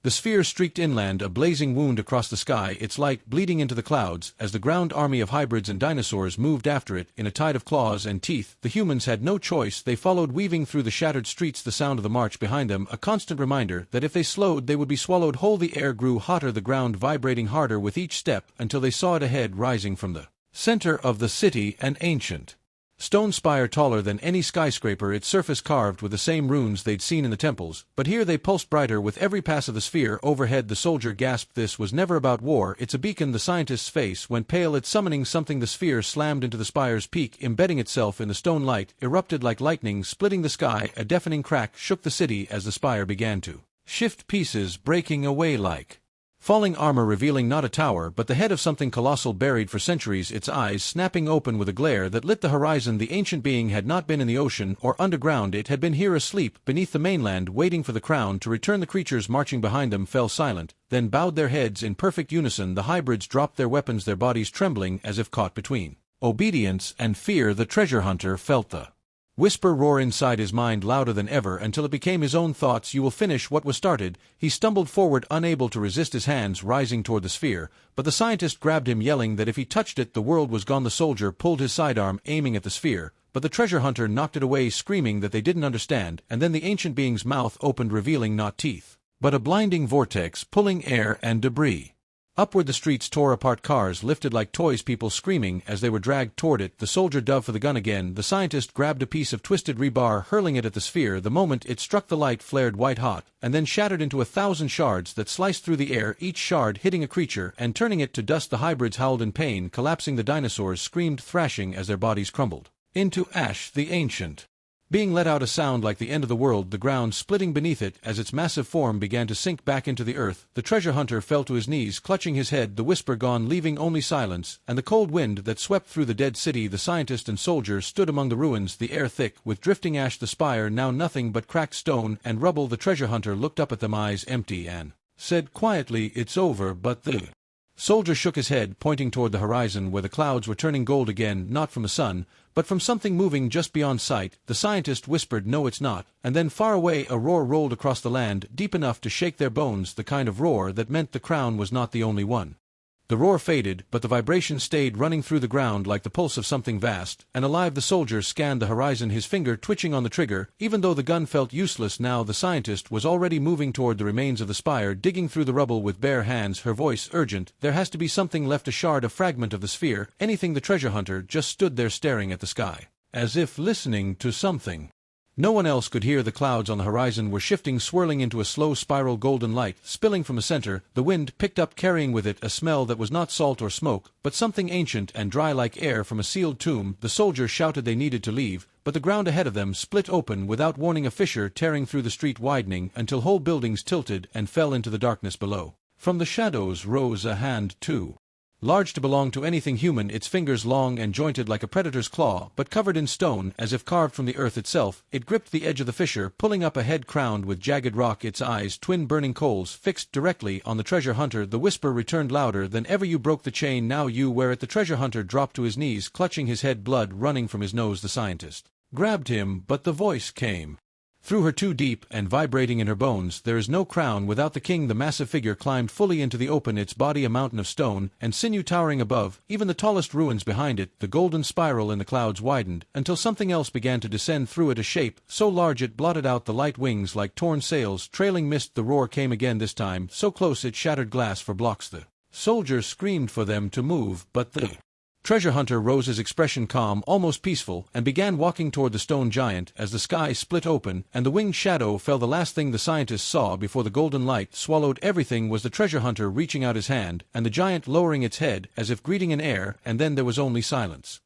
The sphere streaked inland, a blazing wound across the sky, its light bleeding into the clouds, as the ground army of hybrids and dinosaurs moved after it, in a tide of claws and teeth. The humans had no choice, they followed, weaving through the shattered streets, the sound of the march behind them, a constant reminder that if they slowed they would be swallowed whole. The air grew hotter, the ground vibrating harder with each step, until they saw it ahead, rising from the center of the city, an ancient stone spire taller than any skyscraper, its surface carved with the same runes they'd seen in the temples, but here they pulsed brighter with every pass of the sphere. Overhead the soldier gasped, "This was never about war, it's a beacon." The scientist's face went pale, at summoning something. The sphere slammed into the spire's peak, embedding itself in the stone. Light erupted like lightning, splitting the sky. A deafening crack shook the city as the spire began to shift, pieces breaking away like falling armor, revealing not a tower but the head of something colossal, buried for centuries, its eyes snapping open with a glare that lit the horizon. The ancient being had not been in the ocean or underground, it had been here, asleep beneath the mainland, waiting for the crown to return. The creatures marching behind them fell silent, then bowed their heads in perfect unison. The hybrids dropped their weapons, their bodies trembling as if caught between obedience and fear. The treasure hunter felt the whisper roar inside his mind, louder than ever, until it became his own thoughts. "You will finish what was started." He stumbled forward, unable to resist his hands rising toward the sphere, but the scientist grabbed him, yelling that if he touched it the world was gone. The soldier pulled his sidearm, aiming at the sphere, but the treasure hunter knocked it away, screaming that they didn't understand, and then the ancient being's mouth opened, revealing not teeth, but a blinding vortex, pulling air and debris upward. The streets tore apart, cars lifted like toys, people screaming as they were dragged toward it. The soldier dove for the gun again. The scientist grabbed a piece of twisted rebar, hurling it at the sphere. The moment it struck, the light flared white hot, and then shattered into 1,000 shards that sliced through the air, each shard hitting a creature and turning it to dust. The hybrids howled in pain, collapsing. The dinosaurs screamed, thrashing as their bodies crumbled into ash. The ancient being let out a sound like the end of the world, the ground splitting beneath it as its massive form began to sink back into the earth. The treasure hunter fell to his knees, clutching his head, the whisper gone, leaving only silence and the cold wind that swept through the dead city. The scientist and soldier stood among the ruins, the air thick with drifting ash, the spire now nothing but cracked stone and rubble. The treasure hunter looked up at them, eyes empty, and said quietly, "It's over." But the soldier shook his head, pointing toward the horizon where the clouds were turning gold again, not from the sun, but from something moving just beyond sight. The scientist whispered, "No, it's not." And then far away a roar rolled across the land, deep enough to shake their bones, the kind of roar that meant the crown was not the only one. The roar faded, but the vibration stayed, running through the ground like the pulse of something vast and alive. The soldier scanned the horizon, his finger twitching on the trigger. Even though the gun felt useless now, the scientist was already moving toward the remains of the spire, digging through the rubble with bare hands, her voice urgent. "There has to be something left, a shard, a fragment of the sphere, anything." The treasure hunter just stood there, staring at the sky, as if listening to something no one else could hear. The clouds on the horizon were shifting, swirling into a slow spiral, golden light spilling from the center. The wind picked up, carrying with it a smell that was not salt or smoke, but something ancient and dry like air from a sealed tomb. The soldiers shouted they needed to leave, but the ground ahead of them split open without warning, a fissure tearing through the street, widening until whole buildings tilted and fell into the darkness below. From the shadows rose a hand, too large to belong to anything human, its fingers long and jointed like a predator's claw, but covered in stone as if carved from the earth itself. It gripped the edge of the fissure, pulling up a head crowned with jagged rock, its eyes twin burning coals fixed directly on the treasure hunter. The whisper returned louder than ever, "You broke the chain, now you wear it." The treasure hunter dropped to his knees, clutching his head, blood running from his nose. The scientist grabbed him, but the voice came through her, too deep and vibrating in her bones. "There is no crown without the king." The massive figure climbed fully into the open, its body a mountain of stone and sinew towering above even the tallest ruins behind it. The golden spiral in the clouds widened until something else began to descend through it, a shape so large it blotted out the light, wings like torn sails trailing mist. The roar came again, this time so close it shattered glass for blocks. The soldier screamed for them to move, but the treasure hunter rose, his expression calm, almost peaceful, and began walking toward the stone giant. As the sky split open and the winged shadow fell, the last thing the scientist saw before the golden light swallowed everything was the treasure hunter reaching out his hand and the giant lowering its head as if greeting an air, and then there was only silence.